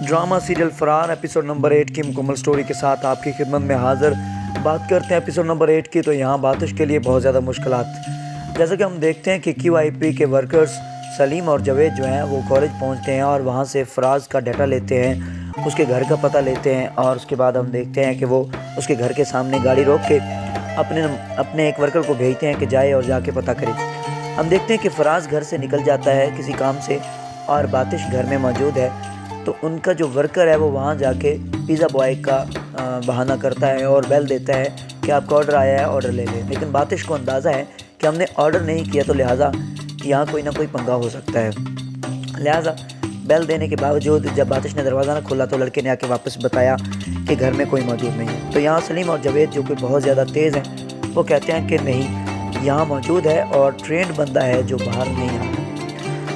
Drama serial फरार episode number 8 की मुकम्मल स्टोरी के साथ आपकी खिदमत में हाज़िर। बात करते हैं एपिसोड नंबर 8 की, तो यहाँ बातिश के लिए बहुत ज़्यादा मुश्किलात। जैसा कि हम देखते हैं कि QIP के वर्कर्स सलीम और जवेद जो हैं वो कॉलेज पहुँचते हैं और वहाँ से फराज का डाटा लेते हैं, उसके घर का पता लेते हैं और उसके बाद हम देखते हैं कि वो उसके घर के सामने गाड़ी रोक के अपने एक वर्कर को भेजते हैं कि जाए और जाके पता करे। हम देखते हैं कि फराज घर से निकल जाता है किसी काम से और बातिश घर में मौजूद है। तो उनका जो वर्कर है वो वहाँ जाके पिज़्ज़ा बॉय का बहाना करता है और बेल देता है कि आपका ऑर्डर आया है, ऑर्डर ले लें। लेकिन बातिश को अंदाज़ा है कि हमने ऑर्डर नहीं किया, तो लिहाजा यहाँ कोई ना कोई पंगा हो सकता है। लिहाजा बेल देने के बावजूद जब बातिश ने दरवाज़ा ना खोला तो लड़के ने आके वापस बताया कि घर में कोई मौजूद नहीं है। तो यहाँ सलीम और जवेद जो कि बहुत ज़्यादा तेज़ हैं वो कहते हैं कि नहीं, यहाँ मौजूद है और ट्रेंड बंदा है जो बाहर नहीं आता।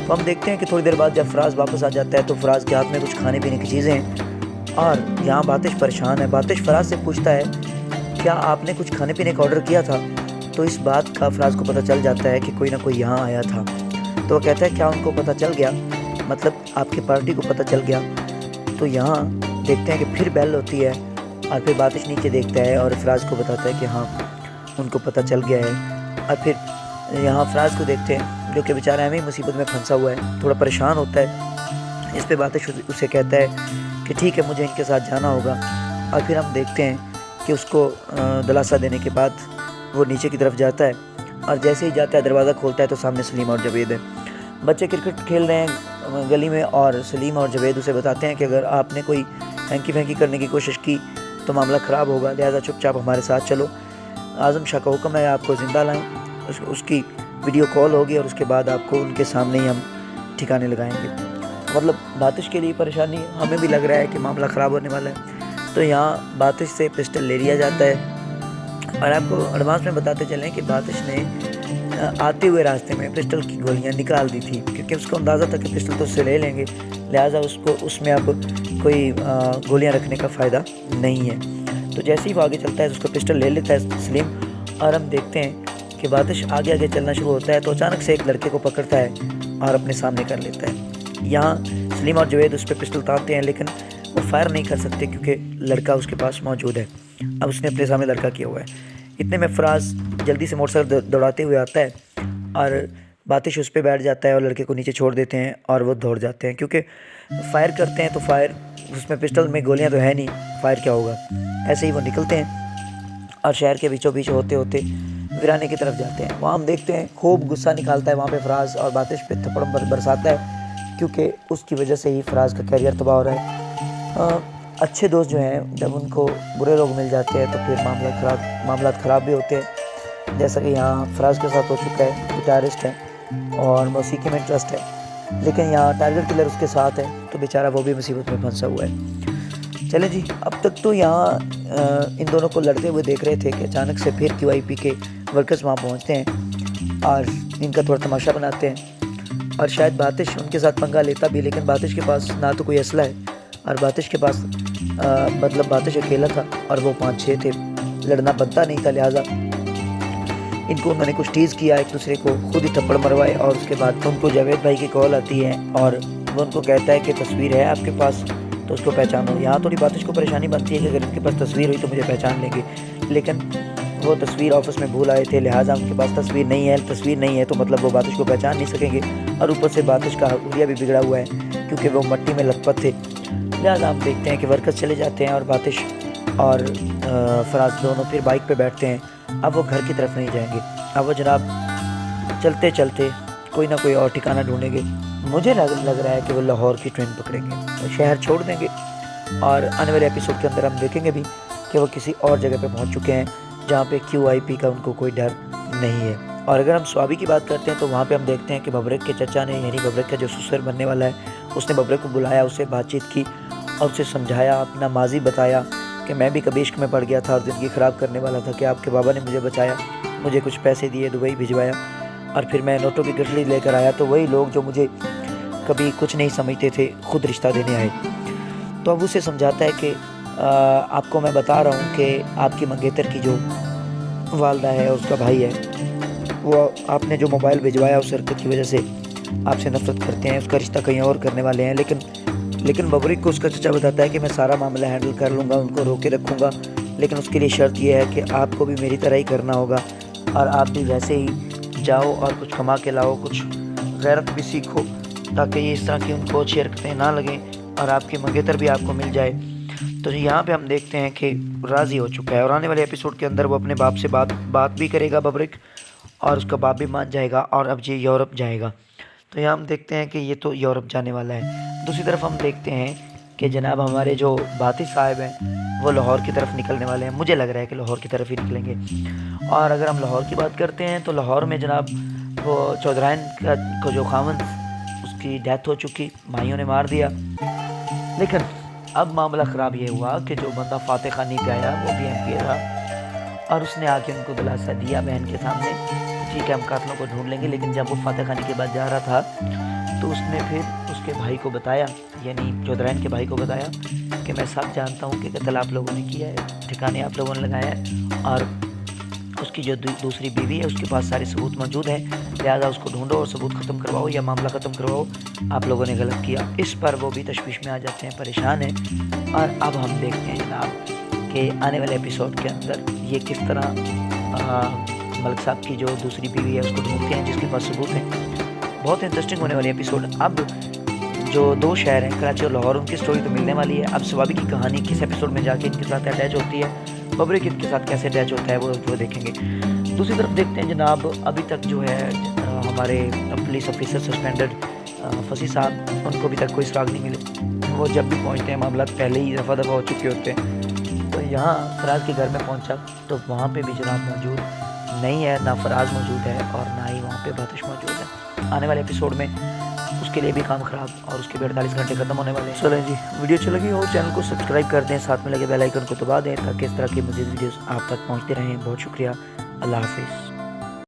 तो हम देखते हैं कि थोड़ी देर बाद जब फराज वापस आ जाता है तो फराज के हाथ में कुछ खाने पीने की चीज़ें हैं और यहाँ बातिश परेशान है। बातिश फराज से पूछता है क्या आपने कुछ खाने पीने का ऑर्डर किया था। तो इस बात का फराज को पता चल जाता है कि कोई ना कोई यहाँ आया था। तो वो कहता है क्या उनको पता चल गया, मतलब आपकी पार्टी को पता चल गया। तो यहाँ देखते हैं कि फिर बेल होती है और फिर बातिश नीचे देखता है और फराज को बताता है कि हाँ उनको पता चल गया है। और फिर यहाँ फराज को देखते हैं जो कि बेचारा हमें मुसीबत में फंसा हुआ है, थोड़ा परेशान होता है। इस पे बातिश उसे कहता है कि ठीक है मुझे इनके साथ जाना होगा। और फिर हम देखते हैं कि उसको दिलासा देने के बाद वो नीचे की तरफ जाता है और जैसे ही जाता है दरवाज़ा खोलता है तो सामने सलीम और जवेद है। बच्चे क्रिकेट खेल रहे हैं गली में और सलीम और जवेद उसे बताते हैं कि अगर आपने कोई हैंकी फैंकी करने की कोशिश की तो मामला ख़राब होगा, लिहाजा चुपचाप हमारे साथ चलो। आज़म शाह का हुक्म है आपको ज़िंदा लाएँ। उसकी वीडियो कॉल होगी और उसके बाद आपको उनके सामने ही हम ठिकाने लगाएंगे। मतलब बातिश के लिए परेशानी है, हमें भी लग रहा है कि मामला ख़राब होने वाला है। तो यहाँ बातिश से पिस्टल ले लिया जाता है और आपको एडवांस में बताते चलें कि बातिश ने आते हुए रास्ते में पिस्टल की गोलियाँ निकाल दी थी, क्योंकि उसको अंदाज़ा था कि पिस्टल तो उससे ले लेंगे, लिहाजा उसको उसमें अब कोई गोलियाँ रखने का फ़ायदा नहीं है। तो जैसे ही वो आगे चलता है तो उसको पिस्टल ले लेता है सलीम और हम देखते हैं कि बातिश आगे आगे चलना शुरू होता है तो अचानक से एक लड़के को पकड़ता है और अपने सामने कर लेता है। यहाँ सलीम और जवेद उस पर पिस्टल तानते हैं लेकिन वो फायर नहीं कर सकते क्योंकि लड़का उसके पास मौजूद है। अब उसने अपने सामने लड़का किया हुआ है। इतने में फराज जल्दी से मोटरसाइकिल दौड़ाते हुए आता है और बातिश उस पर बैठ जाता है और लड़के को नीचे छोड़ देते हैं और वो दौड़ जाते हैं, क्योंकि फायर करते हैं तो फायर उसमें पिस्टल में गोलियाँ तो है नहीं, फायर क्या होगा। ऐसे ही वो निकलते हैं और शहर के बीचों बीच होते होते वीराने की तरफ जाते हैं। वहाँ हम देखते हैं खूब गुस्सा निकालता है वहाँ पे फराज और बातिश पे थप्पड़ बरसाता है, क्योंकि उसकी वजह से ही फराज का कैरियर तबाह हो रहा है। अच्छे दोस्त जो हैं जब उनको बुरे लोग मिल जाते हैं तो फिर मामला ख़राब भी होते हैं। जैसा कि यहाँ फराज के साथ हो चुका है, गिटारिस्ट है और मौसीकी में इंटरेस्ट है, लेकिन यहाँ टारगेट किलर उसके साथ है तो बेचारा वो भी मुसीबत में फंसा हुआ है। चलें जी, अब तक तो यहाँ इन दोनों को लड़ते हुए देख रहे थे कि अचानक से फिर QIP के वर्कर्स वहाँ पहुँचते हैं और इनका थोड़ा तमाशा बनाते हैं और शायद बातिश उनके साथ पंगा लेता भी, लेकिन बातिश के पास ना तो कोई असला है और बातिश के पास मतलब बातिश अकेला था और वो 5-6 थे, लड़ना बनता नहीं था। लिहाजा इनको उन्होंने कुछ टीज़ किया, एक दूसरे को खुद ही थप्पड़ मरवाए और उसके बाद उनको जावेद भाई की कॉल आती है और वो उनको कहता है कि तस्वीर है आपके पास तो उसको पहचानो। यहाँ थोड़ी बातिश को परेशानी बनती है कि अगर इनके पास तस्वीर हुई तो मुझे पहचान लेंगे, लेकिन वो तस्वीर ऑफिस में भूल आए थे, लिहाजा उनके पास तस्वीर नहीं है तो मतलब वो बातिश को पहचान नहीं सकेंगे। और ऊपर से बातिश का हुलिया भी बिगड़ा हुआ है क्योंकि वो मिट्टी में लथपथ थे। लिहाजा हम देखते हैं कि वर्कर्स चले जाते हैं और बातिश और फराज दोनों फिर बाइक पे बैठते हैं। अब वो घर की तरफ नहीं जाएंगे, अब वो जनाब चलते चलते कोई ना कोई और ठिकाना ढूंढेंगे। मुझे लग रहा है कि वो लाहौर की ट्रेन पकड़ेंगे, वो शहर छोड़ देंगे और आने वाले एपिसोड के अंदर हम देखेंगे भी कि वो किसी और जगह पे पहुंच चुके हैं जहाँ पे QIP का उनको कोई डर नहीं है। और अगर हम स्वाभी की बात करते हैं तो वहाँ पे हम देखते हैं कि बबरक के चचा ने, यानी बबरक का जो ससुर बनने वाला है, उसने बबरक को बुलाया, उससे बातचीत की और उसे समझाया, अपना माजी बताया कि मैं भी कभी इश्क में पड़ गया था और ज़िंदगी ख़राब करने वाला था, कि आपके बाबा ने मुझे बचाया, मुझे कुछ पैसे दिए, दुबई भिजवाया और फिर मैं नोटों की गठरी लेकर आया तो वही लोग जो मुझे कभी कुछ नहीं समझते थे खुद रिश्ता देने आए। तो अब उसे समझाता है कि आपको मैं बता रहा हूँ कि आपकी मंगेतर की जो वालदा है, उसका भाई है, वो आपने जो मोबाइल भिजवाया उस हरकत की वजह से आपसे नफरत करते हैं, उसका रिश्ता कहीं और करने वाले हैं। लेकिन लेकिन बबरिक को उसका चचा बताता है कि मैं सारा मामला हैंडल कर लूँगा, उनको रोके रखूँगा, लेकिन उसके लिए शर्त यह है कि आपको भी मेरी तरह ही करना होगा और आप भी वैसे ही जाओ और कुछ कमा के लाओ, कुछ गैरत भी सीखो, ताकि ये इस तरह की उनको अच्छी हरकतें ना लगें और आपकी मंगेतर भी आपको मिल जाए। तो यहाँ पे हम देखते हैं कि राज़ी हो चुका है और आने वाले एपिसोड के अंदर वो अपने बाप से बात भी करेगा बबरिक, और उसका बाप भी मान जाएगा और अब ये यूरोप जाएगा। तो यहाँ हम देखते हैं कि ये तो यूरोप जाने वाला है। दूसरी तरफ हम देखते हैं कि जनाब हमारे जो बाती साहब हैं वो लाहौर की तरफ निकलने वाले हैं। मुझे लग रहा है कि लाहौर की तरफ ही निकलेंगे। और अगर हम लाहौर की बात करते हैं तो लाहौर में जनाब वो चौधराइन का जो खामन, उसकी डेथ हो चुकी, भाइयों ने मार दिया। लेकिन अब मामला ख़राब ये हुआ कि जो बंदा फातह खानी पे आया वो भी एमपी था और उसने आके उनको दिलासा दिया बहन के सामने, ठीक है हम कातलों को ढूंढ लेंगे। लेकिन जब वो फातह खानी के बाद जा रहा था तो उसने फिर उसके भाई को बताया, यानी चौधराइन के भाई को बताया कि मैं सब जानता हूँ कि कत्ल आप लोगों ने किया है, ठिकाने आप लोगों ने लगाया है और उसकी जो दूसरी बीवी है उसके पास सारे सबूत मौजूद हैं, लिहाजा उसको ढूंढो और सबूत ख़त्म करवाओ या मामला ख़त्म करवाओ, आप लोगों ने गलत किया। इस पर वो भी तशवीश में आ जाते हैं, परेशान हैं। और अब हम देखते हैं जनाब कि आने वाले एपिसोड के अंदर ये किस तरह मलिक साहब की जो दूसरी बीवी है उसको ढूंढते हैं जिसके पास सबूत हैं। बहुत इंटरेस्टिंग होने वाली एपिसोड। अब जो दो शहर हैं कराची और लाहौर, उनकी स्टोरी तो मिलने वाली है। अब सवाबी की कहानी किस एपिसोड में जाके इनके साथ अटैच होती है, बबरिक इनके साथ कैसे अटैच होता है वो देखेंगे। दूसरी तरफ देखते हैं जनाब अभी तक जो है हमारे पुलिस ऑफिसर सस्पेंडेड फसी साहब, उनको अभी तक कोई सुराग नहीं मिले। वो जब भी पहुंचते हैं मामला पहले ही दफ़ा हो चुके होते हैं। तो यहाँ फराज के घर में पहुंचा तो वहाँ पे भी जनाब मौजूद नहीं है, ना फराज मौजूद है और ना ही वहाँ पे बातिश मौजूद है। आने वाले एपिसोड में उसके लिए भी काम ख़राब और उसके भी 48 घंटे ख़त्म होने वाले हैं। चलें जी, वीडियो अच्छी लगी हो चैनल को सब्सक्राइब कर दें, साथ में लगे बेल आइकन को दबा दें ताकि इस तरह की मज़ीद वीडियोस आप तक पहुँचते रहें। बहुत शुक्रिया, अल्लाह हाफिज़।